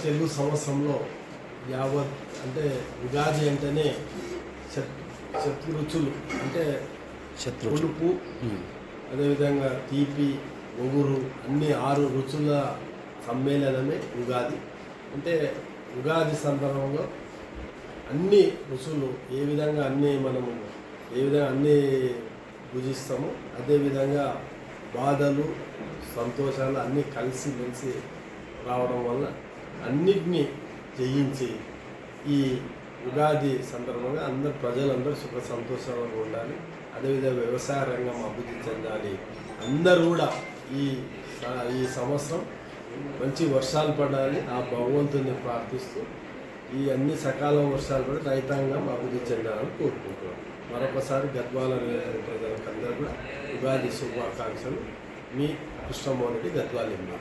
తెలుగు సంవత్సరంలో యావత్ అంటే ఉగాది అంటేనే రుచులు అంటే పులుపు, అదేవిధంగా తీపి, ఒగురు అన్ని 6 రుచుల సమ్మేళనమే ఉగాది. అంటే ఉగాది సందర్భంలో అన్ని రుచులు ఏ విధంగా అన్నీ భుజిస్తామో అదేవిధంగా బాధలు సంతోషాలు అన్నీ కలిసి మెలిసి రావడం వల్ల అన్నిటినీ జయించి ఈ ఉగాది సందర్భంగా ప్రజలందరూ సుఖ సంతోషాలుగా ఉండాలి. అదేవిధంగా వ్యవసాయ రంగం అభివృద్ధి చెందాలి. అందరూ కూడా ఈ సంవత్సరం మంచి వర్షాలు పడాలి ఆ భగవంతుని ప్రార్థిస్తూ ఈ అన్ని సకాలం వర్షాలు పడి రైతాంగం అభివృద్ధి చెందాలని కోరుకుంటున్నాం. మరొకసారి గద్వాల ప్రజలకందరూ కూడా ఉగాది శుభాకాంక్షలు. మీ కృష్ణమోహన్ రెడ్డి, గద్వాల ఎంపీ.